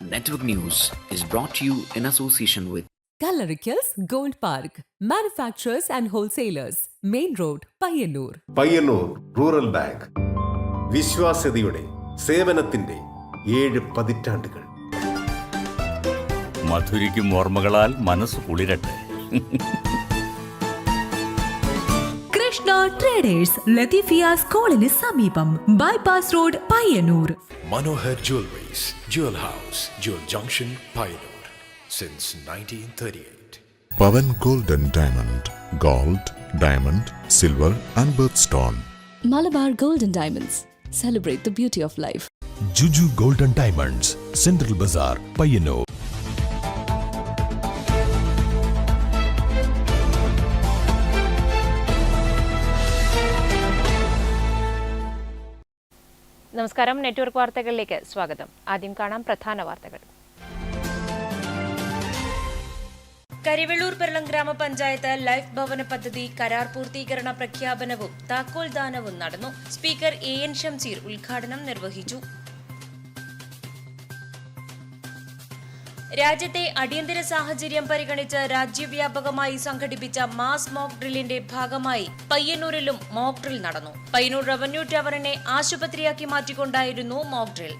Network News is brought to you in association with Kallarikals Gold Park, manufacturers and wholesalers, Main Road, Payyannur. Payyannur rural bank വിശ്വാസ്യതയുടെ സേവനത്തിന്റെ 7 പതിറ്റാണ്ടുകൾ. മധുരിക്കും ഓർമ്മകളാൽ മനസ്സ് കുളിരട്ടെ. Krishna traders Latheefiya സ്കൂളിന് സമീപം bypass road Payyanur. Manohar Jewelries, Jewel House, Jewel Junction, Payyanur, since 1938. Pavan Gold and Diamond, Gold, Diamond, Silver and Birthstone. Malabar Gold and Diamonds, celebrate the beauty of life. Juju Gold and Diamonds, Central Bazaar, Payyannur. നമസ്കാരം. Network വാർത്തകളിലേക്ക് സ്വാഗതം. ആദ്യം കാണാം പ്രധാന വാർത്തകൾ. കരിവെള്ളൂർ പെരളം ഗ്രാമപഞ്ചായത്ത് life ഭവന പദ്ധതി കരാർ പൂർത്തീകരണ പ്രഖ്യാപനവും താക്കോൽ ദാനവും നടന്നു. സ്പീക്കർ AN ഷംസീർ ഉദ്ഘാടനം നിർവഹിച്ചു. രാജ്യത്തെ അടിയന്തര സാഹചര്യം പരിഗണിച്ച് രാജ്യവ്യാപകമായി സംഘടിപ്പിച്ച മാസ് മോക്ക് ഡ്രില്ലിന്റെ ഭാഗമായി പയ്യന്നൂരിലും മോക്ക് ഡ്രിൽ നടന്നു. പയ്യന്നൂർ റവന്യൂ ടവറിനെ ആശുപത്രിയാക്കി മാറ്റിക്കൊണ്ടായിരുന്നു മോക്ക് ഡ്രിൽ.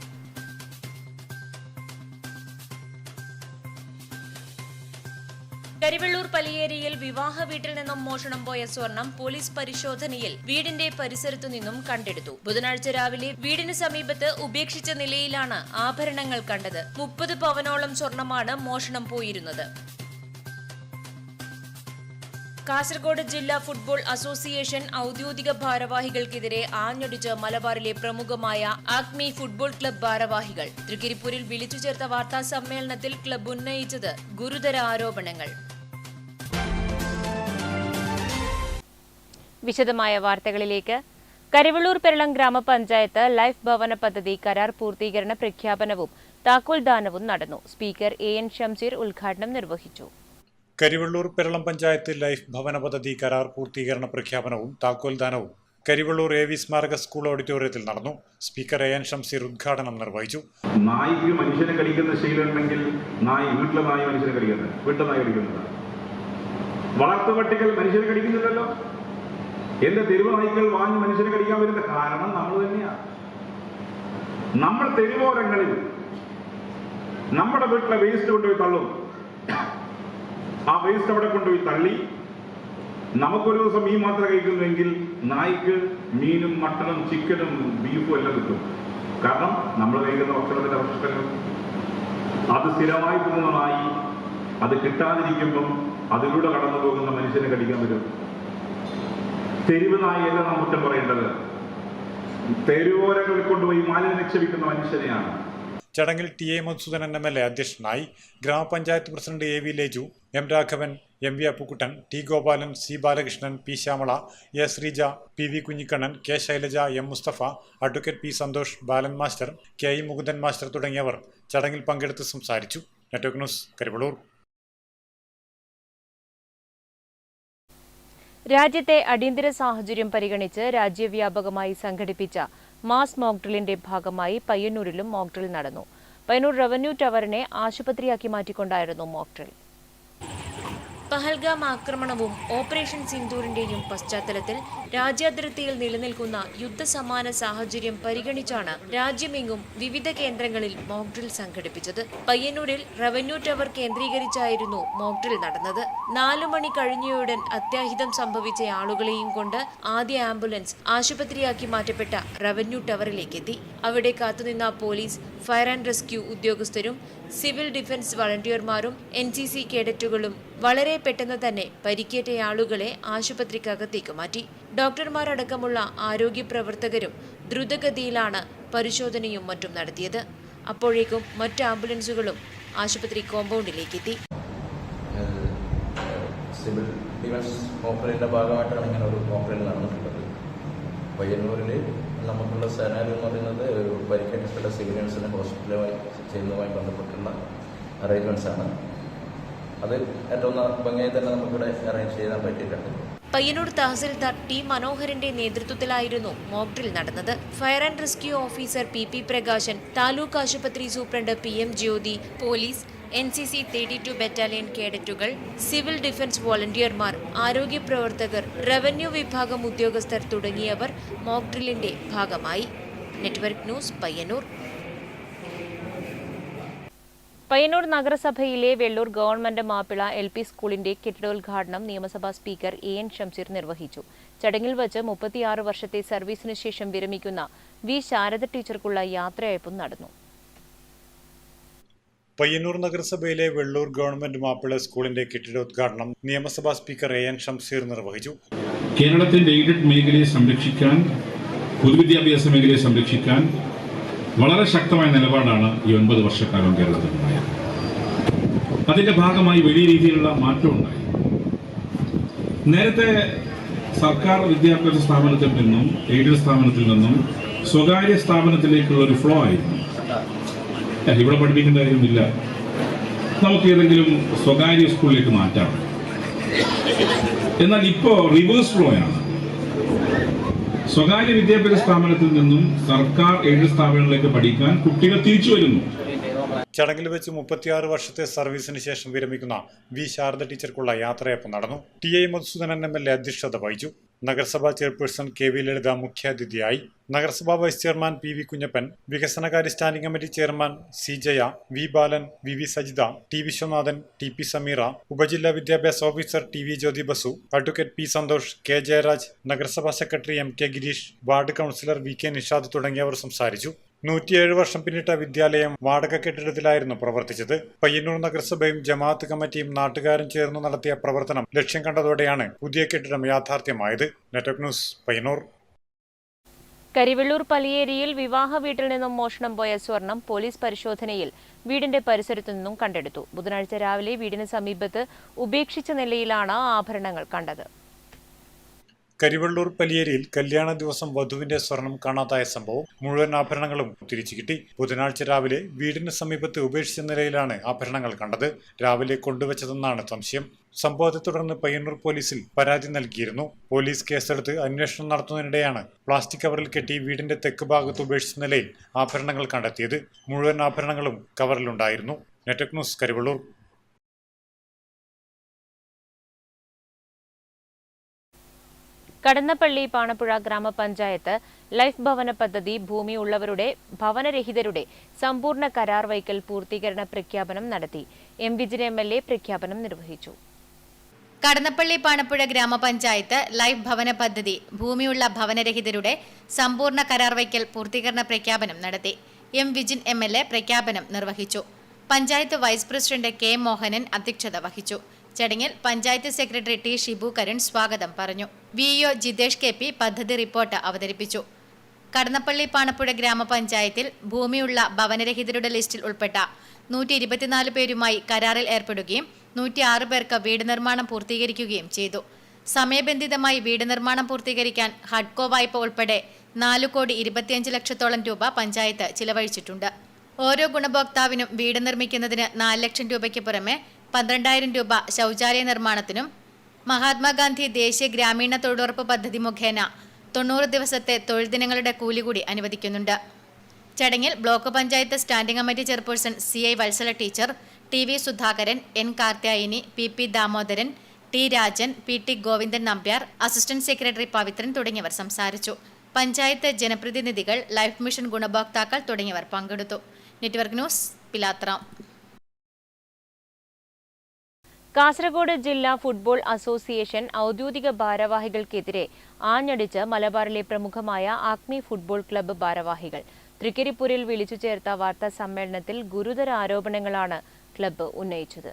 കരിവെള്ളൂർ പലിയേരിയിൽ വിവാഹ വീട്ടിൽ നിന്നും മോഷണം പോയ സ്വർണം പോലീസ് പരിശോധനയിൽ വീടിന്റെ പരിസരത്തു നിന്നും കണ്ടെടുത്തു. ബുധനാഴ്ച രാവിലെ വീടിന് സമീപത്ത് ഉപേക്ഷിച്ച നിലയിലാണ് ആഭരണങ്ങൾ കണ്ടത്. 30 പവനോളം സ്വർണമാണ് മോഷണം പോയിരുന്നത്. കാസർഗോഡ് ജില്ലാ ഫുട്ബോൾ അസോസിയേഷൻ ഔദ്യോഗിക ഭാരവാഹികൾക്കെതിരെ ആഞ്ഞടിച്ച് മലബാറിലെ പ്രമുഖമായ ആക്മി ഫുട്ബോൾ ക്ലബ് ഭാരവാഹികൾ. തൃക്കരിപ്പൂരിൽ വിളിച്ചു ചേർത്ത വാർത്താ സമ്മേളനത്തിൽ ക്ലബ് ഉന്നയിച്ചത് ഗുരുതര ആരോപണങ്ങൾ. വിശദമായ വാർത്തകളിലേക്ക്. കരിവെള്ളൂർ പെരളം ഗ്രാമപഞ്ചായത്ത് ലൈഫ് ഭവന പദ്ധതി കരാർ പൂർത്തീകരണ പ്രഖ്യാപനവും താക്കോൽ ദാനവും നടന്നു. സ്പീക്കർ AN ഷംസീർ ഉദ്ഘാടനം നിർവഹിച്ചു. കരിവെള്ളൂർ പെരളം പഞ്ചായത്ത് ലൈഫ് ഭവന പദ്ധതി കരാർ പൂർത്തീകരണ പ്രഖ്യാപനവും താക്കോൽ ദാനവും കരിവെള്ളൂർ AV സ്മാരക സ്കൂൾ ഓഡിറ്റോറിയത്തിൽ നടന്നു. സ്പീക്കർ AN ഷംസീർ ഉദ്ഘാടനം നിർവഹിച്ചു. നായിക്ക് മനുഷ്യനെ കടിക്കുന്ന ശീലമുണ്ടെങ്കിൽ വീട്ടിലെ നായി മനുഷ്യനെ കടിക്കുന്നത്, വീട്ടിലെ നായി കടിക്കുന്നത്. വളർത്തുപട്ടികൾ മനുഷ്യനെ കടിക്കുന്നില്ലല്ലോ. എന്റെ തെരുവ് നായ്ക്കൾ വാങ്ങി മനുഷ്യനെ കടിക്കാൻ വരുന്ന കാരണം നമ്മൾ തന്നെയാണ്. നമ്മൾ തെരുവോരങ്ങളിൽ നമ്മുടെ വീട്ടിലെ വേസ്റ്റ് കൊണ്ടുപോയി തള്ളും. ആ വേസ്റ്റ് അവിടെ കൊണ്ടുപോയി തള്ളി നമുക്കൊരു ദിവസം മീൻ മാത്രം കഴിക്കുന്നുവെങ്കിൽ നായ്ക്ക് മീനും മട്ടനും ചിക്കനും ബീഫും എല്ലാം കിട്ടും. കാരണം നമ്മൾ കഴിക്കുന്ന ഭക്ഷണത്തിന്റെ അവശിഷ്ടങ്ങൾ അത് സ്ഥിരമായി പോകുന്ന നായി അത് കിട്ടാതിരിക്കുമ്പം അതിലൂടെ കടന്നു പോകുന്ന മനുഷ്യനെ കടിക്കാൻ വരും. തെരുവ് നായല്ല നാം കുറ്റം പറയേണ്ടത്, തെരുവോരങ്ങളിൽ കൊണ്ടുപോയി മാലിന്യം നിക്ഷേപിക്കുന്ന മനുഷ്യനെയാണ്. ചടങ്ങിൽ TA മധുസൂദനൻ MLA അധ്യക്ഷനായി. ഗ്രാമപഞ്ചായത്ത് president AV Leju, M Raghavan, MV Appukuttan, T Gopalan, C Balakrishnan, P Shyamala, A Sreeja, PV Kunhikannan, K Shailaja, M Mustafa, advocate P Santhosh, Balan master, KI Mukundan master തുടങ്ങിയവർ ചടങ്ങിൽ പങ്കെടുത്ത് സംസാരിച്ചു. Network news, Karivellur. രാജ്യത്തെ അടിയന്തര സാഹചര്യം പരിഗണിച്ച് രാജ്യവ്യാപകമായി സംഘടിപ്പിച്ച മാസ് മോക്ക് ഡ്രില്ലിന്റെ ഭാഗമായി പയ്യന്നൂരിലും മോക്ക് ഡ്രിൽ നടന്നു. പയ്യന്നൂർ റവന്യൂ ടവറിനെ ആശുപത്രിയാക്കി മാറ്റിക്കൊണ്ടായിരുന്നു മോക്ക് ഡ്രിൽ. പഹൽഗാം ആക്രമണവും ഓപ്പറേഷൻ സിന്ദൂറിന്റെയും പശ്ചാത്തലത്തിൽ രാജ്യാതിർത്തിയിൽ നിലനിൽക്കുന്ന യുദ്ധസമാന സാഹചര്യം പരിഗണിച്ചാണ് രാജ്യമെങ്ങും വിവിധ കേന്ദ്രങ്ങളിൽ മോക്ക് ഡ്രിൽ സംഘടിപ്പിച്ചത്. പയ്യന്നൂരിൽ റവന്യൂ ടവർ കേന്ദ്രീകരിച്ചായിരുന്നു മോക്ക് ഡ്രിൽ നടന്നത്. 4 മണി കഴിഞ്ഞയുടൻ അത്യാഹിതം സംഭവിച്ച ആളുകളെയും കൊണ്ട് ആദ്യ ആംബുലൻസ് ആശുപത്രിയാക്കി മാറ്റപ്പെട്ട റവന്യൂ ടവറിലേക്കെത്തി. അവിടെ കാത്തുനിന്ന പോലീസ്, ഫയർ ആൻഡ് റെസ്ക്യൂ ഉദ്യോഗസ്ഥരും സിവിൽ ഡിഫൻസ് വളണ്ടിയർമാരും NCC കേഡറ്റുകളും വളരെ പെട്ടെന്ന് തന്നെ പരിക്കേറ്റ ആളുകളെ ആശുപത്രിക്കകത്തേക്ക് മാറ്റി. ഡോക്ടർമാരടക്കമുള്ള ആരോഗ്യ പ്രവർത്തകരും ദ്രുതഗതിയിലാണ് പരിശോധനയും മറ്റും നടത്തിയത്. അപ്പോഴേക്കും മറ്റ് ആംബുലൻസുകളും ആശുപത്രി കോമ്പൗണ്ടിലേക്കെത്തി. സിവിൽ ഡിഫൻസ് ഓപ്പറേഷന്റെ ഭാഗമായിട്ടാണ് ഇങ്ങനെ ഒരു ഓപ്പറേഷൻ നടന്നിട്ടുള്ളത്. പയ്യന്നൂരിൽ നമുക്കുള്ള സേനാരി എന്ന് പറയുന്നത് പരിക്കേറ്റ സിവിലിയൻസിനെ ഹോസ്പിറ്റലുമായി ചെയ്യുന്നതുമായി ബന്ധപ്പെട്ടുള്ള അറേഞ്ച്മെന്റ്സ് ആണ്. അത് ഏറ്റവും ഭംഗിയായി തന്നെ നമുക്കിവിടെ അറേഞ്ച് ചെയ്യാൻ പറ്റിയിട്ടുണ്ട്. പയ്യന്നൂർ തഹസിൽദാർ ടി മനോഹരന്റെ നേതൃത്വത്തിലായിരുന്നു മോക്ക് ഡ്രിൽ നടന്നത്. Fire and rescue officer P Prakashan, taluk ആശുപത്രി superintendent PM Jyothi, police, NCC 32 battalion കേഡറ്റുകൾ, സിവിൽ ഡിഫൻസ് വോളണ്ടിയർമാർ, ആരോഗ്യ പ്രവർത്തകർ, റവന്യൂ വിഭാഗം ഉദ്യോഗസ്ഥർ തുടങ്ങിയവർ മോക്ക് ഡ്രില്ലിന്റെ ഭാഗമായി. Network news, Payyanur. പയ്യന്നൂർ നഗരസഭയിലെ വെള്ളൂർ ഗവൺമെന്റ് മാപ്പിള LP സ്കൂളിന്റെ കെട്ടിടോദ്ഘാടനം നിയമസഭാ സ്പീക്കർ AN ഷംസീർ നിർവഹിച്ചു. ചടങ്ങിൽ വച്ച് 36 വർഷത്തെ സർവീസിനു ശേഷം വിരമിക്കുന്ന V ശാരദ ടീച്ചർക്കുള്ള യാത്രയയപ്പും നടന്നു. പയ്യന്നൂർ നഗരസഭയിലെ വെള്ളൂർ ഗവൺമെന്റ് മാപ്പിള സ്കൂളിന്റെ കെട്ടിടോദ്ഘാടനം നിയമസഭാ സ്പീക്കർ AN ഷംസീർ നിർവഹിച്ചു. കേരളത്തിന്റെ എയ്ഡഡ് മേഖലയെ സംരക്ഷിക്കാൻ, പൊതുവിദ്യാഭ്യാസ മേഖലയെ സംരക്ഷിക്കാൻ വളരെ ശക്തമായ നിലപാടാണ് ഈ 9 വർഷക്കാലം കേരളത്തിലുണ്ടായത്. അതിന്റെ ഭാഗമായി വലിയ രീതിയിലുള്ള മാറ്റമുണ്ടായി. നേരത്തെ സർക്കാർ വിദ്യാഭ്യാസ സ്ഥാപനത്തിൽ നിന്നും എയ്ഡഡ് സ്ഥാപനത്തിൽ നിന്നും സ്വകാര്യ സ്ഥാപനത്തിലേക്കുള്ള ഒരു ഫ്ലോ ആയിരുന്നു. ഇവിടെ പഠിപ്പിക്കേണ്ട കാര്യമില്ല, നമുക്ക് ഏതെങ്കിലും സ്വകാര്യ സ്കൂളിലേക്ക് മാറ്റാം. എന്നാൽ ഇപ്പോൾ റിവേഴ്സ് ഫ്ലോ ആണ്. സ്വകാര്യ വിദ്യാഭ്യാസ സ്ഥാപനത്തിൽ നിന്നും സർക്കാർ എയ്ഡഡ് സ്ഥാപനങ്ങളിലേക്ക് പഠിക്കാൻ കുട്ടികൾ തിരിച്ചു വരുന്നു. ചടങ്ങിൽ വെച്ച് 36 വർഷത്തെ സർവീസിന് ശേഷം വിരമിക്കുന്ന V ശാരദ ടീച്ചർക്കുള്ള യാത്രയയപ്പ് നടന്നു. TI മധുസൂദനൻ MLA അധ്യക്ഷത വഹിച്ചു. നഗരസഭാ ചെയർപേഴ്സൺ KV ലളിത മുഖ്യാതിഥിയായി. നഗരസഭാ വൈസ് ചെയർമാൻ PV കുഞ്ഞപ്പൻ, വികസനകാര്യ standing committee chairman C Jaya, V Balan, VV Sajitha, T Viswanathan, TP Sameera, ഉപജില്ലാ വിദ്യാഭ്യാസ officer TV Jyothi Basu, advocate P Santhosh, K Jayaraj, നഗരസഭാ secretary MK Gireesh, ward councillor VK Nishad തുടങ്ങിയവർ സംസാരിച്ചു. 107 വർഷം പിന്നിട്ട വിദ്യാലയം വാടക കെട്ടിടത്തിലായിരുന്നു പ്രവർത്തിച്ചത്. പയ്യന്നൂർ നഗരസഭയും ജമാഅത്ത് കമ്മിറ്റിയും നാട്ടുകാരും ചേർന്ന് നടത്തിയ പ്രവർത്തനം ലക്ഷ്യം കണ്ടതോടെയാണ് പുതിയ കെട്ടിടം യാഥാർത്ഥ്യമായത്. Network news, Payyannur. കരിവെള്ളൂർ പലിയേരിയിൽ വിവാഹ വീട്ടിൽ നിന്നും മോഷണം പോയ സ്വർണം പോലീസ് പരിശോധനയിൽ വീടിന്റെ പരിസരത്തു നിന്നും കണ്ടെടുത്തു. ബുധനാഴ്ച രാവിലെ വീടിന് സമീപത്ത് ഉപേക്ഷിച്ച നിലയിലാണ് ആഭരണങ്ങൾ കണ്ടത്. കരിവെള്ളൂർ പലിയേരിയിൽ കല്യാണ ദിവസം വധുവിന്റെ സ്വർണം കാണാതായ സംഭവം മുഴുവൻ ആഭരണങ്ങളും തിരിച്ചു കിട്ടി. ബുധനാഴ്ച രാവിലെ വീടിന് സമീപത്ത് ഉപേക്ഷിച്ച നിലയിലാണ് ആഭരണങ്ങൾ കണ്ടത്. രാവിലെ കൊണ്ടുവച്ചതെന്നാണ് സംശയം. സംഭവത്തെ തുടർന്ന് പയ്യന്നൂർ പോലീസിൽ പരാതി നൽകിയിരുന്നു. പോലീസ് കേസെടുത്ത് അന്വേഷണം നടത്തുന്നതിനിടെയാണ് പ്ലാസ്റ്റിക് കവറിൽ കെട്ടി വീടിന്റെ തെക്ക് ഭാഗത്ത് ഉപേക്ഷിച്ച നിലയിൽ ആഭരണങ്ങൾ കണ്ടെത്തിയത്. മുഴുവൻ ആഭരണങ്ങളും കവറിലുണ്ടായിരുന്നു. Network news, Karivellur. കടന്നപ്പള്ളി പാണപ്പുഴ ഗ്രാമപഞ്ചായത്ത് ലൈഫ് ഭവന പദ്ധതി ഭൂമി ഉള്ളവരുടെ ഭവനരഹിതരുടെ സമ്പൂർണ്ണ കരാർ വയ്ക്കൽ പൂർത്തീകരണ പ്രഖ്യാപനം നടത്തി. M വിജിൻ MLA പ്രഖ്യാപനം നിർവഹിച്ചു. കടന്നപ്പള്ളി പാണപ്പുഴ ഗ്രാമപഞ്ചായത്ത് ലൈഫ് ഭവന പദ്ധതി ഭൂമിയുള്ള ഭവനരഹിതരുടെ സമ്പൂർണ്ണ കരാർ വയ്ക്കൽ പൂർത്തീകരണ പ്രഖ്യാപനം നടത്തി. M വിജിൻ MLA പ്രഖ്യാപനം നിർവഹിച്ചു. Panchayat vice president K Mohanan അധ്യക്ഷത വഹിച്ചു. ചടങ്ങിൽ പഞ്ചായത്ത് സെക്രട്ടറി T ഷിബു കരൺ സ്വാഗതം പറഞ്ഞു. VEO ജിതേഷ് KP പദ്ധതി റിപ്പോർട്ട് അവതരിപ്പിച്ചു. കടന്നപ്പള്ളി പാണപ്പുഴ ഗ്രാമപഞ്ചായത്തിൽ ഭൂമിയുള്ള ഭവനരഹിതരുടെ ലിസ്റ്റിൽ ഉൾപ്പെട്ട 124 പേരുമായി കരാറിൽ ഏർപ്പെടുകയും 106 പേർക്ക് വീട് നിർമ്മാണം പൂർത്തീകരിക്കുകയും ചെയ്തു. സമയബന്ധിതമായി വീട് നിർമ്മാണം പൂർത്തീകരിക്കാൻ ഹഡ്കോ വായ്പ ഉൾപ്പെടെ 4,25 ലക്ഷത്തോളം രൂപ പഞ്ചായത്ത് ചിലവഴിച്ചിട്ടുണ്ട്. ഓരോ ഗുണഭോക്താവിനും വീട് നിർമ്മിക്കുന്നതിന് 4 ലക്ഷം രൂപയ്ക്ക് പുറമെ 12,000 രൂപ ശൗചാലയ നിർമ്മാണത്തിനും മഹാത്മാഗാന്ധി ദേശീയ ഗ്രാമീണ തൊഴിലുറപ്പ് പദ്ധതി മുഖേന 90 ദിവസത്തെ തൊഴിൽ ദിനങ്ങളുടെ കൂലി കൂടി അനുവദിക്കുന്നുണ്ട്. ചടങ്ങിൽ block panchayat standing committee chairperson CI Valsala teacher, TV Sudhakaran, N Karthyayani, PP Damodaran, T Rajan, PT Govindan Nambiar, assistant secretary Pavithran തുടങ്ങിയവർ സംസാരിച്ചു. പഞ്ചായത്ത് ജനപ്രതിനിധികൾ, ലൈഫ് മിഷൻ ഗുണഭോക്താക്കൾ തുടങ്ങിയവർ പങ്കെടുത്തു. നെറ്റ്വർക്ക് ന്യൂസ്, പിലാത്ര. കാസർഗോഡ് ജില്ലാ ഫുട്ബോൾ അസോസിയേഷൻ ഔദ്യോഗിക ഭാരവാഹികൾക്കെതിരെ ആഞ്ഞടിച്ച് മലബാറിലെ പ്രമുഖമായ ആക്മി ഫുട്ബോൾ ക്ലബ്ബ് ഭാരവാഹികൾ. തൃക്കരിപ്പൂരിൽ വിളിച്ചു ചേർത്ത വാർത്താ സമ്മേളനത്തിൽ ഗുരുതര ആരോപണങ്ങളാണ് ക്ലബ്ബ് ഉന്നയിച്ചത്.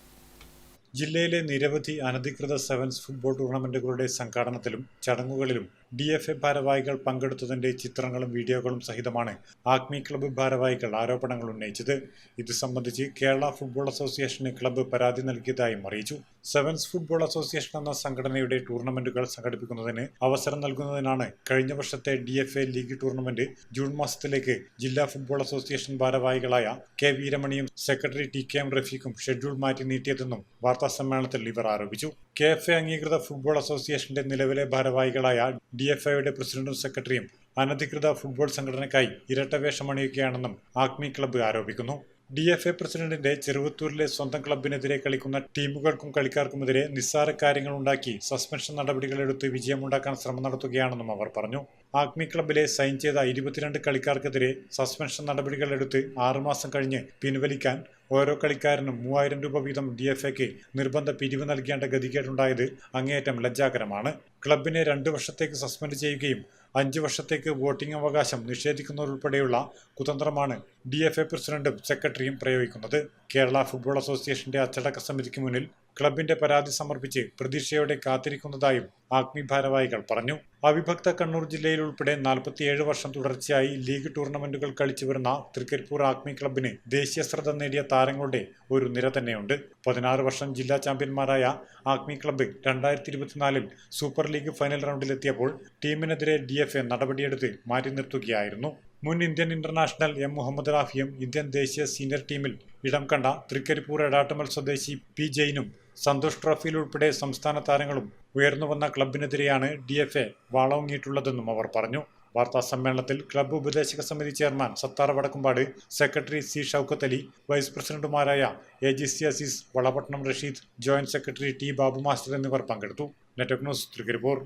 ജില്ലയിലെ നിരവധി അനധികൃത സെവൻസ് ഫുട്ബോൾ ടൂർണമെന്റുകളുടെ സംഘാടനത്തിലും ചടങ്ങുകളിലും DFA ഭാരവാഹികൾ പങ്കെടുത്തതിന്റെ ചിത്രങ്ങളും വീഡിയോകളും സഹിതമാണ് ആക്മി ക്ലബ്ബ് ഭാരവാഹികൾ ആരോപണങ്ങൾ ഉന്നയിച്ചത്. ഇത് സംബന്ധിച്ച് കേരള ഫുട്ബോൾ അസോസിയേഷന് ക്ലബ്ബ് പരാതി നൽകിയതായും അറിയിച്ചു. സെവൻസ് ഫുട്ബോൾ അസോസിയേഷൻ എന്ന സംഘടനയുടെ ടൂർണമെന്റുകൾ സംഘടിപ്പിക്കുന്നതിന് അവസരം നൽകുന്നതിനാണ് കഴിഞ്ഞ വർഷത്തെ DFA ലീഗ് ടൂർണമെന്റ് ജൂൺ മാസത്തിലേക്ക് ജില്ലാ ഫുട്ബോൾ അസോസിയേഷൻ ഭാരവാഹികളായ K വീരമണിയും സെക്രട്ടറി TKM റഫീഖും ഷെഡ്യൂൾ മാറ്റി നീട്ടിയതെന്നും വാർത്താ സമ്മേളനത്തിൽ ഇവർ ആരോപിച്ചു. KFA അംഗീകൃത ഫുട്ബോൾ അസോസിയേഷന്റെ നിലവിലെ ഭാരവാഹികളായ DFAയുടെ പ്രസിഡന്റും സെക്രട്ടറിയും അനധികൃത ഫുട്ബോൾ സംഘടനയ്ക്കായി ഇരട്ടവേഷമണിയുകയാണെന്നും ആക്മി ക്ലബ്ബ് ആരോപിക്കുന്നു. DFA പ്രസിഡന്റിന്റെ ചെറുവത്തൂരിലെ സ്വന്തം ക്ലബിനെതിരെ കളിക്കുന്ന ടീമുകൾക്കും കളിക്കാർക്കുമെതിരെ നിസ്സാര കാര്യങ്ങൾ ഉണ്ടാക്കി സസ്പെൻഷൻ നടപടികളെടുത്ത് വിജയമുണ്ടാക്കാൻ ശ്രമം നടത്തുകയാണെന്നും അവർ പറഞ്ഞു. ആക്മി ക്ലബിലെ സൈൻ ചെയ്ത 22 കളിക്കാർക്കെതിരെ സസ്പെൻഷൻ നടപടികളെടുത്ത് 6 മാസം കഴിഞ്ഞ് പിൻവലിക്കാൻ ഓരോ കളിക്കാരനും 3000 രൂപ വീതം DFAക്ക് നിർബന്ധ പിരിവ് നൽകേണ്ട ഗതികേടുണ്ടായത് അങ്ങേയറ്റം ലജ്ജാകരമാണ്. ക്ലബിനെ 2 വർഷത്തേക്ക് സസ്പെൻഡ് ചെയ്യുകയും 5 വർഷത്തേക്ക് വോട്ടിംഗ് അവകാശം നിഷേധിക്കുന്നതുൾപ്പെടെയുള്ള കുതന്ത്രമാണ് DFA പ്രസിഡന്റും സെക്രട്ടറിയും പ്രയോഗിക്കുന്നത്. കേരള ഫുട്ബോൾ അസോസിയേഷന്റെ അച്ചടക്ക സമിതിക്ക് മുന്നിൽ ക്ലബിന്റെ പരാതി സമർപ്പിച്ച് പ്രതീക്ഷയോടെ കാത്തിരിക്കുന്നതായും ആക്മി ഭാരവാഹികൾ പറഞ്ഞു. അവിഭക്ത കണ്ണൂർ ജില്ലയിൽ ഉൾപ്പെടെ 47 വർഷം തുടർച്ചയായി ലീഗ് ടൂർണമെന്റുകൾ കളിച്ചു വരുന്ന തൃക്കരിപ്പൂർ ആക്മി ക്ലബിന് ദേശീയ ശ്രദ്ധ നേടിയ താരങ്ങളുടെ ഒരു നിര തന്നെയുണ്ട്. 16 വർഷം ജില്ലാ ചാമ്പ്യന്മാരായ Acme club 2024 super league final റൗണ്ടിലെത്തിയപ്പോൾ ടീമിനെതിരെ DFA നടപടിയെടുത്ത് മാറ്റി നിർത്തുകയായിരുന്നു. മുൻ ഇന്ത്യൻ ഇന്റർനാഷണൽ M. മുഹമ്മദ് റാഫിയും ഇന്ത്യൻ ദേശീയ സീനിയർ ടീമിൽ ഇടം കണ്ട തൃക്കരിപ്പൂർ എടാട്ടുമൽ സ്വദേശി P. ജെയിനും സന്തോഷ് ട്രോഫിയിൽ ഉൾപ്പെടെ സംസ്ഥാന താരങ്ങളും ഉയർന്നുവന്ന ക്ലബിനെതിരെയാണ് DFA വാളോങ്ങിയിട്ടുള്ളതെന്നും അവർ പറഞ്ഞു. വാർത്താ സമ്മേളനത്തിൽ ക്ലബ്ബ് ഉപദേശക സമിതി chairman Sathar Vadakkumpad, secretary C. Shoukath Ali, vice പ്രസിഡന്റുമാരായ AGC Azeez, Valapattanam Rasheed, joint secretary T. Babu master എന്നിവർ പങ്കെടുത്തു. Network news, Thrikaripur.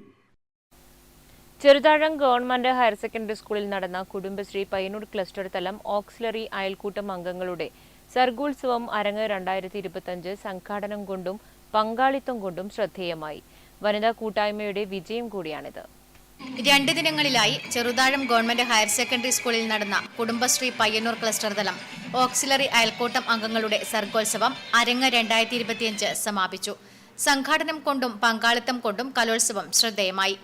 Cheruthazham government higher secondary സ്കൂളിൽ നടന്ന കുടുംബശ്രീ പയ്യന്നൂർ ക്ലസ്റ്റർ തലം ഓക്സിലറി അയൽക്കൂട്ടം അംഗങ്ങളുടെ സർഗോത്സവം അരങ്ങ് 2025 സംഘാടനം കൊണ്ടും പങ്കാളിത്തം കൊണ്ടും ശ്രദ്ധേയമായി. വനിതാ കൂട്ടായ്മയുടെ വിജയം കൂടിയാണിത്. 2 ദിനങ്ങളിലായി ചെറുതാഴം ഗവൺമെന്റ് ഹയർ സെക്കൻഡറി സ്കൂളിൽ നടന്ന കുടുംബശ്രീ പയ്യന്നൂർ ക്ലസ്റ്റർ തലം ഓക്സിലറി അയൽക്കൂട്ടം അംഗങ്ങളുടെ സർഗോത്സവം അരങ്ങ് 2025 സമാപിച്ചു. സംഘാടനം കൊണ്ടും പങ്കാളിത്തം കൊണ്ടും കലോത്സവം ശ്രദ്ധേയമായി.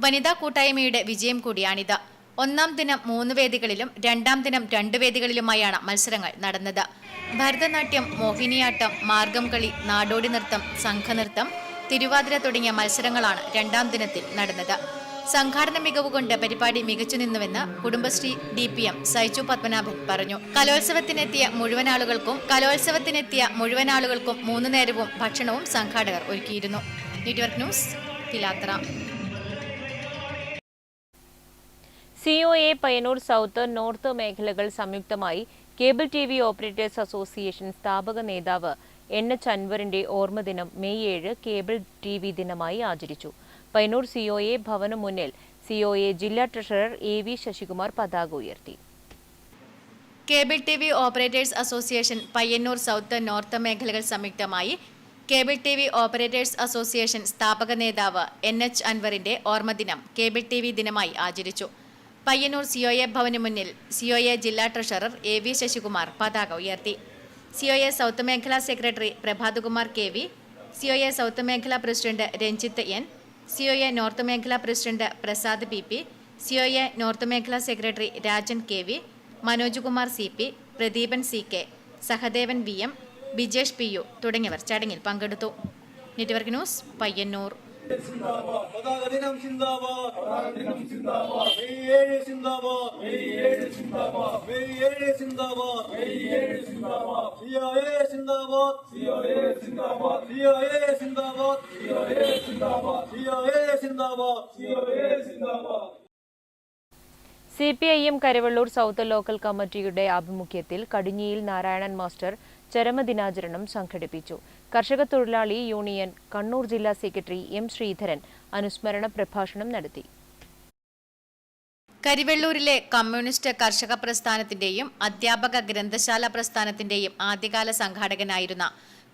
വനിതാ കൂട്ടായ്മയുടെ വിജയം കൂടിയാണിത്. 1ാം ദിനം 3 വേദികളിലും 2ാം ദിനം 2 വേദികളിലുമായാണ് മത്സരങ്ങൾ നടന്നത്. ഭരതനാട്യം, മോഹിനിയാട്ടം, മാർഗം കളി, നാടോടി നൃത്തം, സംഘനൃത്തം, തിരുവാതിര തുടങ്ങിയ മത്സരങ്ങളാണ് 2ാം ദിനത്തിൽ നടന്നത്. സംഘാടന മികവുകൊണ്ട് പരിപാടി മികച്ചു നിന്നുവെന്ന് കുടുംബശ്രീ DPM സൈജു പത്മനാഭൻ പറഞ്ഞു. കലോത്സവത്തിനെത്തിയ മുഴുവൻ ആളുകൾക്കും 3 നേരവും ഭക്ഷണവും സംഘാടകർ ഒരുക്കിയിരുന്നു. Network news, Pilathara. COA Payyanur south, north മേഖലകൾ സംയുക്തമായി കേബിൾ TV ഓപ്പറേറ്റേഴ്സ് അസോസിയേഷൻ സ്ഥാപക നേതാവ് NH അൻവറിന്റെ ഓർമ്മദിനം മെയ് 7 കേബിൾ TV ദിനമായി ആചരിച്ചു. പയ്യന്നൂർ COA ഭവനു മുന്നിൽ COA ജില്ലാ ട്രഷറർ AV ശശികുമാർ പതാക ഉയർത്തി. Cable TV operators association Payyanur south, north മേഖലകൾ സംയുക്തമായി കേബിൾ TV ഓപ്പറേറ്റേഴ്സ് അസോസിയേഷൻ സ്ഥാപക നേതാവ് NH അൻവറിന്റെ ഓർമ്മദിനം കേബിൾ TV ദിനമായി ആചരിച്ചു. പയ്യന്നൂർ COA ഭവനു മുന്നിൽ COA ജില്ലാ ട്രഷറർ AV ശശികുമാർ പതാക ഉയർത്തി. COA സൗത്ത് മേഖലാ secretary Prabhathakumar KV, COA south മേഖലാ president Ranjith N, COA north മേഖലാ president Prasad PP, COA north മേഖലാ secretary Rajan KV, Manoj Kumar CP, Pradeepan CK, Sahadevan VM, Bijesh PU തുടങ്ങിയവർ ചടങ്ങിൽ പങ്കെടുത്തു. Network news, Payyannur. CPIM Karavallur south local കമ്മിറ്റിയുടെ ആഭിമുഖ്യത്തിൽ കടിഞ്ഞിയിൽ നാരായണൻ മാസ്റ്റർ ചരമദിനാചരണം സംഘടിപ്പിച്ചു. കർഷക തൊഴിലാളി യൂണിയൻ കണ്ണൂർ ജില്ലാ സെക്രട്ടറി M. ശ്രീധരൻ അനുസ്മരണ പ്രഭാഷണം നടത്തി. കരിവെള്ളൂരിലെ കമ്മ്യൂണിസ്റ്റ് കർഷക പ്രസ്ഥാനത്തിന്റെയും അധ്യാപക ഗ്രന്ഥശാല പ്രസ്ഥാനത്തിന്റെയും ആദ്യകാല സംഘാടകനായിരുന്ന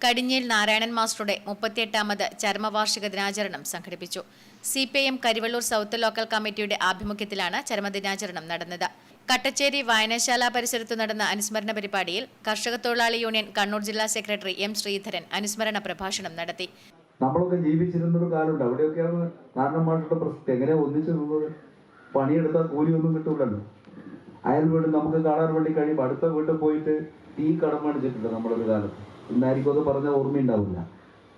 കടിഞ്ഞിൽ നാരായണൻ മാസ്റ്ററുടെ 38ാമത് ചരമവാർഷിക ദിനാചരണം സംഘടിപ്പിച്ചു. CPIM കരിവെള്ളൂർ സൗത്ത് ലോക്കൽ കമ്മിറ്റിയുടെ ആഭിമുഖ്യത്തിലാണ് ചരമദിനാചരണം നടന്നത്. കട്ടച്ചേരി വായനശാല പരിസരത്തു നടന്ന അനുസ്മരണ പരിപാടിയിൽ കർഷക തൊഴിലാളി യൂണിയൻ കണ്ണൂർ ജില്ലാ സെക്രട്ടറി M. ശ്രീധരൻ അനുസ്മരണ പ്രഭാഷണം നടത്തി. നമ്മളൊക്കെ ജീവിച്ചിരുന്നൊരു കാലമുണ്ട്, അവിടെയൊക്കെയാണ് നാരായണൻ മാസ്റ്ററുടെ പ്രസക്തി. എങ്ങനെ ഒന്നിച്ചു നിന്നത്? പണിയെടുത്താൽ കൂലിയൊന്നും കിട്ടൂലല്ലോ. അയൽ വീട് നമുക്ക് കാണാൻ വേണ്ടി കഴിയുമ്പോൾ അടുത്ത വീട്ടിൽ പോയിട്ട് തീ കടം മേടിച്ചിട്ടുണ്ട് നമ്മളൊരു കാലത്ത്. ഇന്നായിരിക്കും അത് പറഞ്ഞ ഓർമ്മയുണ്ടാവില്ല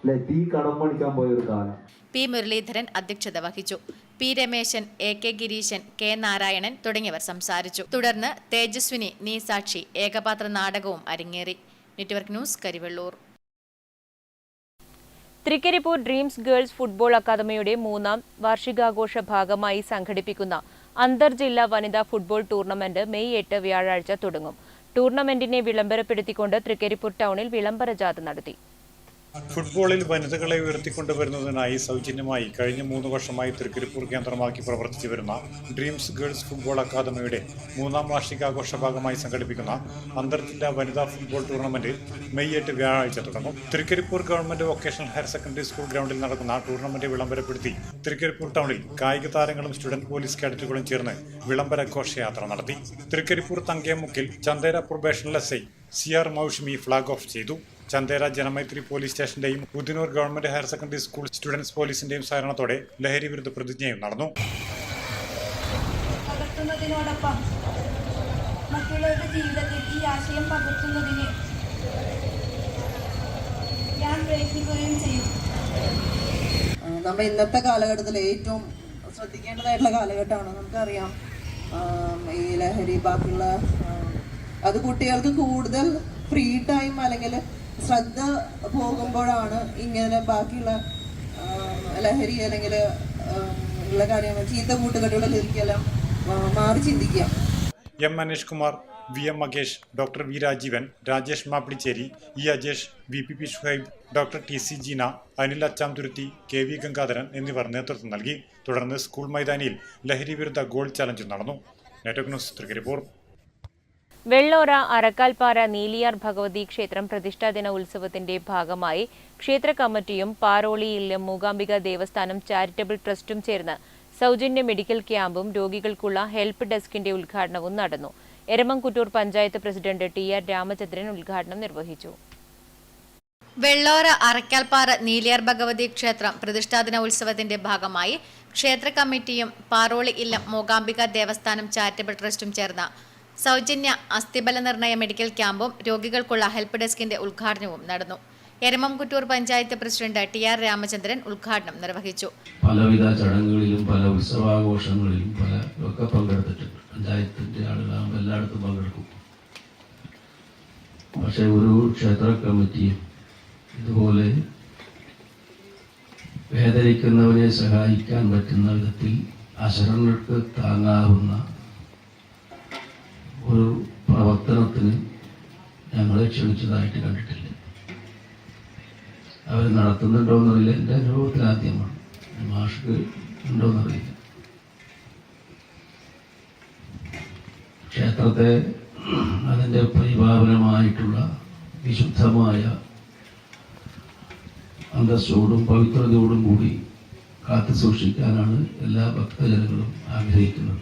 അല്ലെ? തീ കടം മേടിക്കാൻ പോയൊരു കാലം. P. മുരളീധരൻ അധ്യക്ഷത വഹിച്ചു. P. Rameshan, AK Gireesan, K. Narayanan തുടങ്ങിയവർ സംസാരിച്ചു. തുടർന്ന് തേജസ്വിനി നീ സാക്ഷി ഏകപാത്ര നാടകവും അരങ്ങേറി. Network news, Karivellur. Thrikaripur dreams girls football അക്കാദമിയുടെ 3ാം വാർഷികാഘോഷ ഭാഗമായി സംഘടിപ്പിക്കുന്ന അന്തർജില്ലാ വനിതാ ഫുട്ബോൾ ടൂർണമെന്റ് മെയ് 8 വ്യാഴാഴ്ച തുടങ്ങും. ടൂർണമെന്റിനെ വിളംബരപ്പെടുത്തിക്കൊണ്ട് തൃക്കരിപ്പൂർ ടൗണിൽ വിളംബര ജാഥ നടത്തി. ഫുട്ബോളിൽ വനിതകളെ ഉയർത്തിക്കൊണ്ടുവരുന്നതിനായി സൗജന്യമായി കഴിഞ്ഞ 3 വർഷമായി തൃക്കരിപ്പൂർ കേന്ദ്രമാക്കി പ്രവർത്തിച്ചു വരുന്ന ഡ്രീംസ് ഗേൾസ് ഫുട്ബോൾ അക്കാദമിയുടെ 3ാം വാർഷികാഘോഷ ഭാഗമായി സംഘടിപ്പിക്കുന്ന അന്തർജില്ലാ വനിതാ ഫുട്ബോൾ ടൂർണമെന്റ് മെയ് 8 വ്യാഴാഴ്ച തുടങ്ങും. Thrikaripur government vocational higher secondary school ഗ്രൗണ്ടിൽ നടക്കുന്ന ടൂർണമെന്റ് വിളംബരപ്പെടുത്തി തൃക്കരിപ്പൂർ ടൗണിൽ കായിക താരങ്ങളും സ്റ്റുഡന്റ് പോലീസ് കേഡറ്റുകളും ചേർന്ന് വിളംബര ഘോഷയാത്ര നടത്തി. തൃക്കരിപ്പൂർ തങ്കേമുക്കിൽ Chandera probational SI CR Moushmi flag off ചെയ്തു. ചന്ദേര ജനമൈത്രി പോലീസ് സ്റ്റേഷന്റെയും Puthinur government higher secondary school students പോലീസിന്റെയും സഹകരണത്തോടെ ലഹരി വിരുദ്ധ പ്രതിജ്ഞയും നടന്നു. പകർത്തുന്നതിനോടൊപ്പം മറ്റുള്ളവരുടെ ജീവിതത്തിൽ ഈ ആശയം പകർത്തുന്നതിന് ഞാൻ പ്രയത്നിക്കുകയും ചെയ്യും. നമ്മുടെ ഇന്നത്തെ കാലഘട്ടത്തിൽ ഏറ്റവും ശ്രദ്ധിക്കേണ്ടതായിട്ടുള്ള കാലഘട്ടമാണ്. നമുക്കറിയാം ഈ ലഹരി ബാക്കിയുള്ള അത് കുട്ടികൾക്ക് കൂടുതൽ ഫ്രീ ടൈം അല്ലെങ്കിൽ ശ്രദ്ധ പോകുമ്പോഴാണ് ഇങ്ങനെ ബാക്കിയുള്ള ലഹരി അല്ലെങ്കിൽ ഉള്ള കാര്യങ്ങൾ ചീത്ത കൂട്ടുകെട്ടുകളിലേക്കെല്ലാം മാറി ചിന്തിക്കുക. M. Manish Kumar, VM Makesh, doctor V. Rajeevan, Rajesh Mappilicheri, E. Ajesh, VPP Shuhaib, doctor TC Jeena, Anil Achamthuruthi, KV Gangadharan എന്നിവർ നേതൃത്വം നൽകി. തുടർന്ന് സ്കൂൾ മൈതാനിയിൽ ലഹരി വിരുദ്ധ ഗോൾ ചലഞ്ച് നടന്നു. Network news Trikaripur. വെള്ളോറ അരക്കാൽപ്പാറ നീലിയാർ ഭഗവതി ക്ഷേത്രം പ്രതിഷ്ഠാദിന ഉത്സവത്തിന്റെ ഭാഗമായി ക്ഷേത്ര കമ്മിറ്റിയും പാറോളിയിലും മൂകാംബിക ദേവസ്ഥാനം ചാരിറ്റബിൾ ട്രസ്റ്റും ചേർന്ന് സൗജന്യ മെഡിക്കൽ ക്യാമ്പും രോഗികൾക്കുള്ള ഹെൽപ്പ് ഡെസ്കിന്റെ ഉദ്ഘാടനവും നടന്നു. എരമംകുറ്റൂർ പഞ്ചായത്ത് പ്രസിഡന്റ് TR രാമചന്ദ്രൻ ഉദ്ഘാടനം നിർവഹിച്ചു. വെള്ളോറ അരക്കാൽപ്പാറ നീലിയാർ ഭഗവതി ക്ഷേത്രം പ്രതിഷ്ഠാദിന ഉത്സവത്തിന്റെ ഭാഗമായി ക്ഷേത്ര കമ്മിറ്റിയും പാറോളി ഇല്ലം മൂകാംബിക ദേവസ്ഥാനം ചാരിറ്റബിൾ ട്രസ്റ്റും ചേർന്ന സൗജന്യ അസ്ഥിബല നിർണയ മെഡിക്കൽ ക്യാമ്പും രോഗികൾക്കുള്ള ഹെൽപ്പ് ഡെസ്കിന്റെ ഉദ്ഘാടനവും നടന്നു. എരമംകുറ്റൂർ പഞ്ചായത്ത് പ്രസിഡന്റ് TR രാമചന്ദ്രൻ ഉദ്ഘാടനം നിർവഹിച്ചു. പലവിധ ചടങ്ങുകളിലും പല ഉത്സവാഘോഷങ്ങളിലും ഒക്കെ പങ്കെടുത്തിട്ടുണ്ട്. പഞ്ചായത്തിന്റെ ആളുകളാകുമ്പോൾ എല്ലായിടത്തും പങ്കെടുക്കും. പക്ഷെ ഒരു ക്ഷേത്ര കമ്മിറ്റിയും ഇതുപോലെ വേദനിക്കുന്നവരെ സഹായിക്കാൻ പറ്റുന്ന വിധത്തിൽ അശരണർക്ക് താങ്ങാവുന്ന ഒരു പ്രവർത്തനത്തിന് ഞങ്ങളെ ക്ഷണിച്ചതായിട്ട് കണ്ടിട്ടില്ല. അവർ നടത്തുന്നുണ്ടോയെന്നറിയില്ല. എൻ്റെ അനുഭവത്തിൽ ആദ്യമാണ്. മാഷ്ക്ക് ഉണ്ടോയെന്നറിയില്ല. ക്ഷേത്രത്തെ അതിൻ്റെ പരിപാവനമായിട്ടുള്ള വിശുദ്ധമായ അന്തസ്സോടും പവിത്രതയോടും കൂടി കാത്തു സൂക്ഷിക്കാനാണ് എല്ലാ ഭക്തജനങ്ങളും ആഗ്രഹിക്കുന്നത്.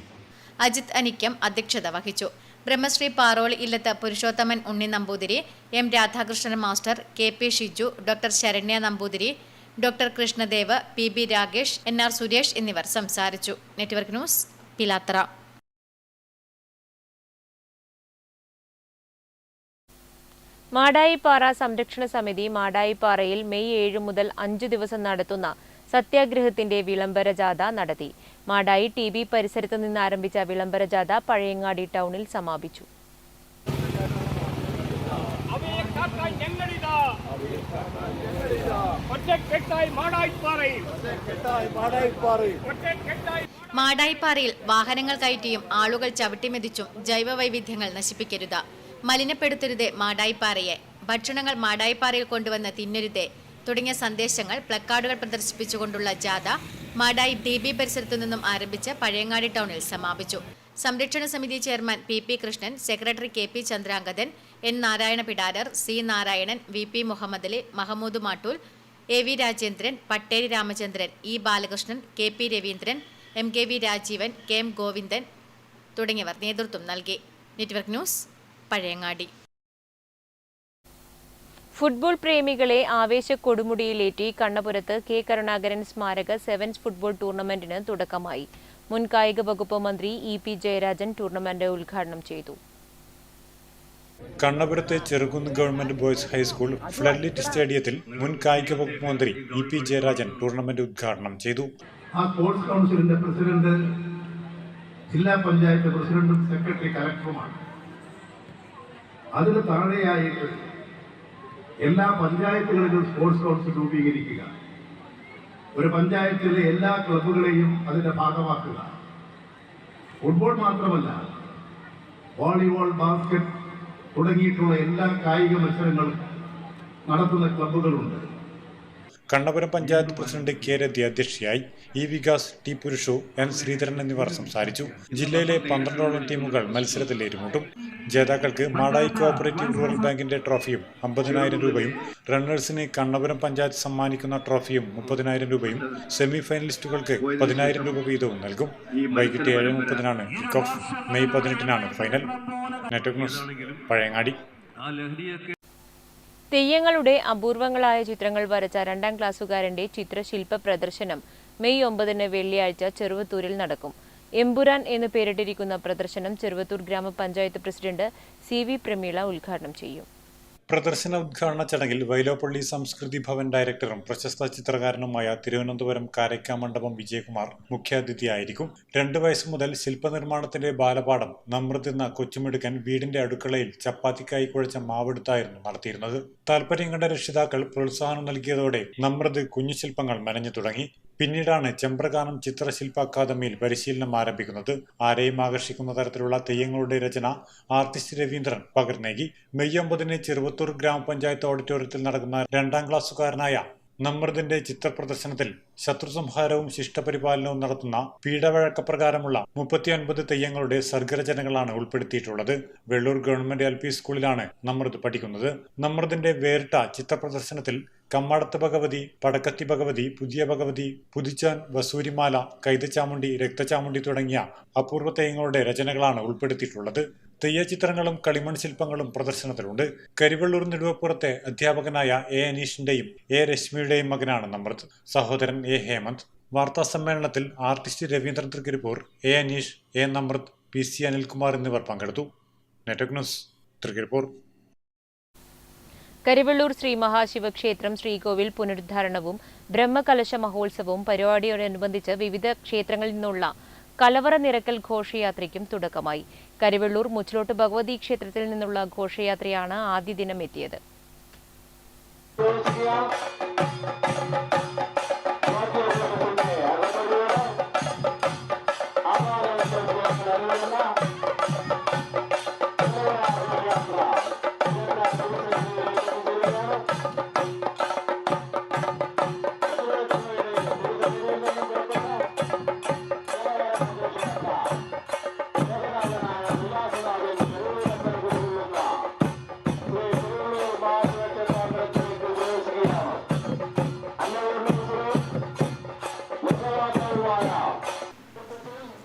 അജിത് അനിക്കം അധ്യക്ഷത വഹിച്ചു. ബ്രഹ്മശ്രീ പാറോളി ഇല്ലത്ത് Purushothaman Unni Namboothiri, M. Radhakrishnan master, KP Shiju, doctor Saranya Namboothiri, doctor Krishnadev, PB Ragesh, NR Suresh എന്നിവർ സംസാരിച്ചു. Network news Pilathara. മാടായിപ്പാറ സംരക്ഷണ സമിതി മാടായിപ്പാറയിൽ മെയ് 7 മുതൽ 5 ദിവസം നടത്തുന്ന സത്യാഗ്രഹത്തിന്റെ വിളംബര ജാഥ നടത്തി. മാടായി TB പരിസരത്ത് നിന്ന് ആരംഭിച്ച വിളംബര ജാഥ പഴയങ്ങാടി ടൗണിൽ സമാപിച്ചു. മാടായിപ്പാറയിൽ വാഹനങ്ങൾ കയറ്റിയും ആളുകൾ ചവിട്ടിമെതിച്ചും ജൈവ വൈവിധ്യങ്ങൾ നശിപ്പിക്കരുത്, മലിനപ്പെടുത്തരുതേ മാടായിപ്പാറയെ, ഭക്ഷണങ്ങൾ മാടായിപ്പാറയിൽ കൊണ്ടുവന്ന് തിന്നരുതേ തുടങ്ങിയ സന്ദേശങ്ങൾ പ്ലക്കാർഡുകൾ പ്രദർശിപ്പിച്ചുകൊണ്ടുള്ള ജാഥ മാടായി TB പരിസരത്തു നിന്നും ആരംഭിച്ച് പഴയങ്ങാടി ടൗണിൽ സമാപിച്ചു. സംരക്ഷണ സമിതി chairman PP Krishnan, secretary KP Chandrangathan, N. Narayana Pidarar, C. Narayanan, VP Muhammad Ali, Mahmood Mattool, AV Rajendran, Patteri Ramachandran, E. Balakrishnan, KP Raveendran, MKV Rajeevan, KM Govindan തുടങ്ങിയവർ നേതൃത്വം നൽകി. Network news Pazhayangadi. ഫുട്ബോൾ പ്രേമികളെ ആവേശ കൊടുമുടിയിലേറ്റി കണ്ണപുരത്ത് K. കരുണാകരൻ സ്മാരക സെവൻസ് ഫുട്ബോൾ ടൂർണമെന്റിന് തുടക്കമായി. മുൻ കായിക വകുപ്പ് മന്ത്രി EP ജയരാജൻ ടൂർണമെന്റ് ഉദ്ഘാടനം ചെയ്തു. കണ്ണപുരത്തെ Cherukunnu government boys high school floodlit സ്റ്റേഡിയത്തിൽ മുൻ കായിക വകുപ്പ് മന്ത്രി EP ജയരാജൻ ടൂർണമെന്റ് ഉദ്ഘാടനം ചെയ്തു. ആ സ്പോർട്സ് കൗൺസിലിന്റെ പ്രസിഡന്റ് ജില്ലാ പഞ്ചായത്ത് പ്രസിഡന്റും സെക്രട്ടറി കലക്ടറുമാണ്. അതിന് താഴെയായിട്ട് എല്ലാ പഞ്ചായത്തുകളിലും സ്പോർട്സ് കൗൺസിൽ രൂപീകരിക്കുക, ഒരു പഞ്ചായത്തിലെ എല്ലാ ക്ലബ്ബുകളെയും അതിന്റെ ഭാഗമാക്കുക. ഫുട്ബോൾ മാത്രമല്ല, വോളിബോൾ, ബാസ്കറ്റ് തുടങ്ങിയിട്ടുള്ള എല്ലാ കായിക മത്സരങ്ങളും നടത്തുന്ന ക്ലബ്ബുകളുണ്ട്. കണ്ണപുരം പഞ്ചായത്ത് പ്രസിഡന്റ് കെ രതി അധ്യക്ഷയായി. E Vikas, T Purushu, N Sreedharan എന്നിവർ സംസാരിച്ചു. ജില്ലയിലെ 12ഓളം ടീമുകൾ മത്സരത്തിൽ ഏറ്റുമുട്ടും. ജേതാക്കൾക്ക് മാടായി കോഓപ്പറേറ്റീവ് റൂറൽ ബാങ്കിന്റെ ട്രോഫിയും 50,000 രൂപയും, റണ്ണേഴ്സിന് കണ്ണപുരം പഞ്ചായത്ത് സമ്മാനിക്കുന്ന ട്രോഫിയും 30,000 രൂപയും, സെമി ഫൈനലിസ്റ്റുകൾക്ക് 10,000 രൂപ വീതവും നൽകും. വൈകിട്ട് 7:30 kick off. May 18 final. Network news, Pazhayangadi. തെയ്യങ്ങളുടെ അപൂർവങ്ങളായ ചിത്രങ്ങൾ വരച്ച 2ാം ക്ലാസ്സുകാരന്റെ ചിത്രശില്പ പ്രദർശനം മെയ് 9 വെള്ളിയാഴ്ച ചെറുവത്തൂരിൽ നടക്കും. എമ്പുരാൻ എന്ന് പേരിട്ടിരിക്കുന്ന പ്രദർശനം ചെറുവത്തൂർ ഗ്രാമപഞ്ചായത്ത് പ്രസിഡന്റ് CV പ്രമീള ഉദ്ഘാടനം ചെയ്യും. പ്രദർശന ഉദ്ഘാടന ചടങ്ങിൽ വൈലോപ്പള്ളി സംസ്കൃതി ഭവൻ ഡയറക്ടറും പ്രശസ്ത ചിത്രകാരനുമായ തിരുവനന്തപുരം കാരയ്ക്കാമണ്ഡപം വിജയകുമാർ മുഖ്യാതിഥിയായിരിക്കും. 2 വയസ്സ് മുതൽ ശില്പനിർമ്മാണത്തിന്റെ ബാലപാഠം നമ്രത് എന്ന കൊച്ചുമിടുക്കൻ വീടിന്റെ അടുക്കളയിൽ ചപ്പാത്തിക്കായി കുഴച്ച മാവെടുത്തായിരുന്നു നടത്തിയിരുന്നത്. താൽപര്യം കണ്ട രക്ഷിതാക്കൾ പ്രോത്സാഹനം നൽകിയതോടെ നമ്രത് കുഞ്ഞു ശില്പങ്ങൾ മെനഞ്ഞു തുടങ്ങി. പിന്നീടാണ് ചെമ്പ്രകാനം ചിത്രശില്പ അക്കാദമിയിൽ പരിശീലനം ആരംഭിക്കുന്നത്. ആരെയും ആകർഷിക്കുന്ന തരത്തിലുള്ള തെയ്യങ്ങളുടെ രചന ആർട്ടിസ്റ്റ് രവീന്ദ്രൻ പകർന്നേകി. മെയ് 9 ചെറുവത്തൂർ ഗ്രാമപഞ്ചായത്ത് ഓഡിറ്റോറിയത്തിൽ നടക്കുന്ന 2ാം ക്ലാസ്സുകാരനായ നമ്രതിന്റെ ചിത്രപ്രദർശനത്തിൽ ശത്രുസംഹാരവും ശിഷ്ടപരിപാലനവും നടത്തുന്ന പീഠവഴക്കപ്രകാരമുള്ള 39 തെയ്യങ്ങളുടെ സർഗരചനകളാണ് ഉൾപ്പെടുത്തിയിട്ടുള്ളത്. വെള്ളൂർ ഗവൺമെന്റ് LP സ്കൂളിലാണ് നമ്രത് പഠിക്കുന്നത്. നമ്രതിന്റെ വേറിട്ട ചിത്രപ്രദർശനത്തിൽ കമ്മാടത്ത് ഭഗവതി, പടക്കത്തി ഭഗവതി, പുതിയ ഭഗവതി, പുതിച്ചാൻ, വസൂരിമാല, കൈതച്ചാമുണ്ടി, രക്തചാമുണ്ടി തുടങ്ങിയ അപൂർവ തെയ്യങ്ങളുടെ രചനകളാണ് ഉൾപ്പെടുത്തിയിട്ടുള്ളത്. തെയ്യചിത്രങ്ങളും കളിമൺ ശില്പങ്ങളും പ്രദർശനത്തിലുണ്ട്. കരിവള്ളൂർ നെടുവപ്പുറത്തെ അധ്യാപകനായ A. അനീഷിന്റെയും A. രശ്മിയുടെയും മകനാണ് നമ്രത്. സഹോദരൻ A. ഹേമന്ത്. വാർത്താ സമ്മേളനത്തിൽ artist Raveendran Trikaripur, A. Aneesh, A. Namrath, PC Anilkumar എന്നിവർ പങ്കെടുത്തു. Network news, Trikaripur. കരിവള്ളൂർ ശ്രീ മഹാശിവക്ഷേത്രം ശ്രീകോവിൽ പുനരുദ്ധാരണവും ബ്രഹ്മകലശ മഹോത്സവവും പരിപാടിയോടനുബന്ധിച്ച് വിവിധ ക്ഷേത്രങ്ങളിൽ നിന്നുള്ള കലവറ നിറക്കൽ ഘോഷയാത്രയ്ക്കും തുടക്കമായി. കരിവള്ളൂർ മുച്ചിലോട്ട് ഭഗവതി ക്ഷേത്രത്തിൽ നിന്നുള്ള ഘോഷയാത്രയാണ് ആദ്യ ദിനം എത്തിയത്.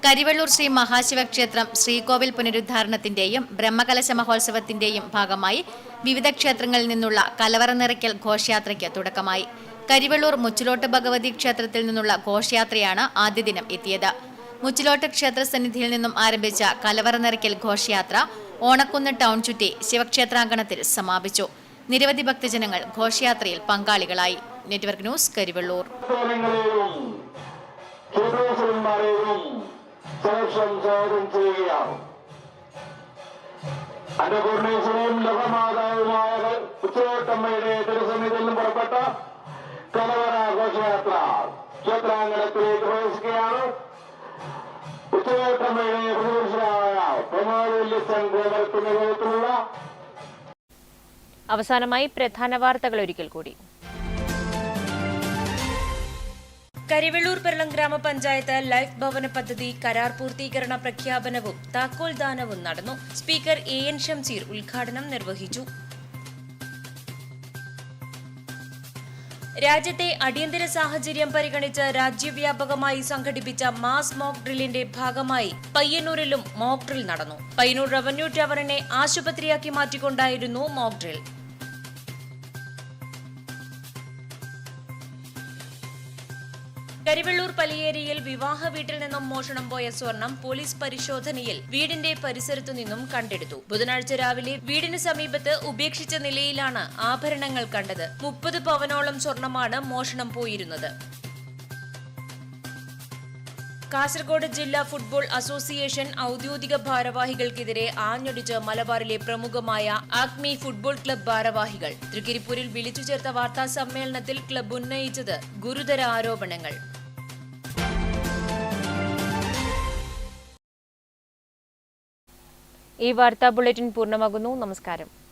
കരിവള്ളൂർ ശ്രീ മഹാശിവക്ഷേത്രം ശ്രീകോവിൽ പുനരുദ്ധാരണത്തിന്റെയും ബ്രഹ്മകലശ മഹോത്സവത്തിന്റെയും ഭാഗമായി വിവിധ ക്ഷേത്രങ്ങളിൽ നിന്നുള്ള കലവറ നിറയ്ക്കൽ ഘോഷയാത്രയ്ക്ക് തുടക്കമായി. കരിവള്ളൂർ മുച്ചിലോട്ട് ഭഗവതി ക്ഷേത്രത്തിൽ നിന്നുള്ള ഘോഷയാത്രയാണ് ആദ്യ ദിനം എത്തിയത്. മുച്ചിലോട്ട് ക്ഷേത്ര സന്നിധിയിൽ നിന്നും ആരംഭിച്ച കലവറ നിറയ്ക്കൽ ഘോഷയാത്ര ഓണക്കുന്ന് ടൗൺ ചുറ്റി ശിവക്ഷേത്രാങ്കണത്തിൽ സമാപിച്ചു. നിരവധി ഭക്തജനങ്ങൾ ഘോഷയാത്രയിൽ പങ്കാളികളായി. Network news, Karivellur. അന്നപൂർണേശ്വരിയും ലോകമാതാവുമായ ഉച്ചയോട്ടമ്മയുടെ തിരുസന്നിധിയിൽ നിന്നും പുറപ്പെട്ട കലവറ ഘോഷയാത്ര ക്ഷേത്രാങ്കണത്തിലേക്ക് പ്രവേശിക്കുകയാണ്. ഉച്ചയോട്ടമ്മയുടെ പ്രതിപുരുഷനായ പ്രമോദ് ഗോപുരത്തിന്റെ നേതൃത്വത്തിലുള്ള. അവസാനമായി പ്രധാന വാർത്തകൾ ഒരിക്കൽ കൂടി. കരിവള്ളൂർ പെരളം ഗ്രാമപഞ്ചായത്ത് ലൈഫ് ഭവന പദ്ധതി കരാർ പൂർത്തീകരണ പ്രഖ്യാപനവും താക്കോൽ ദാനവും നടന്നു. സ്പീക്കർ AN ഷംസീർ ഉദ്ഘാടനം നിർവഹിച്ചു. രാജ്യത്തെ അടിയന്തര സാഹചര്യം പരിഗണിച്ച് രാജ്യവ്യാപകമായി സംഘടിപ്പിച്ച മാസ് മോക്ക് ഡ്രില്ലിന്റെ ഭാഗമായി പയ്യന്നൂരിലും മോക്ക് ഡ്രിൽ നടന്നു. പയ്യന്നൂർ റവന്യൂ ടവറിനെ ആശുപത്രിയാക്കി മാറ്റിക്കൊണ്ടായിരുന്നു മോക്ക് ഡ്രിൽ. കരിവള്ളൂർ പലിയേരിയിൽ വിവാഹ വീട്ടിൽ നിന്നും മോഷണം പോയ സ്വർണം പോലീസ് പരിശോധനയിൽ വീടിന്റെ പരിസരത്തു നിന്നും കണ്ടെടുത്തു. ബുധനാഴ്ച രാവിലെ വീടിന് സമീപത്ത് ഉപേക്ഷിച്ച നിലയിലാണ് ആഭരണങ്ങൾ കണ്ടത്. 30 പവനോളം സ്വർണമാണ് മോഷണം പോയിരുന്നത്. കാസർഗോഡ് ജില്ലാ ഫുട്ബോൾ അസോസിയേഷൻ ഔദ്യോഗിക ഭാരവാഹികൾക്കെതിരെ ആഞ്ഞടിച്ച് മലബാറിലെ പ്രമുഖമായ ആക്മി ഫുട്ബോൾ ക്ലബ് ഭാരവാഹികൾ. തൃക്കരിപ്പൂരിൽ വിളിച്ചു ചേർത്ത വാർത്താ സമ്മേളനത്തിൽ ക്ലബ് ഉന്നയിച്ചത് ഗുരുതര ആരോപണങ്ങൾ. ഈ വാർത്താ ബുള്ളറ്റിൻ പൂർണ്ണമാകുന്നു. നമസ്കാരം.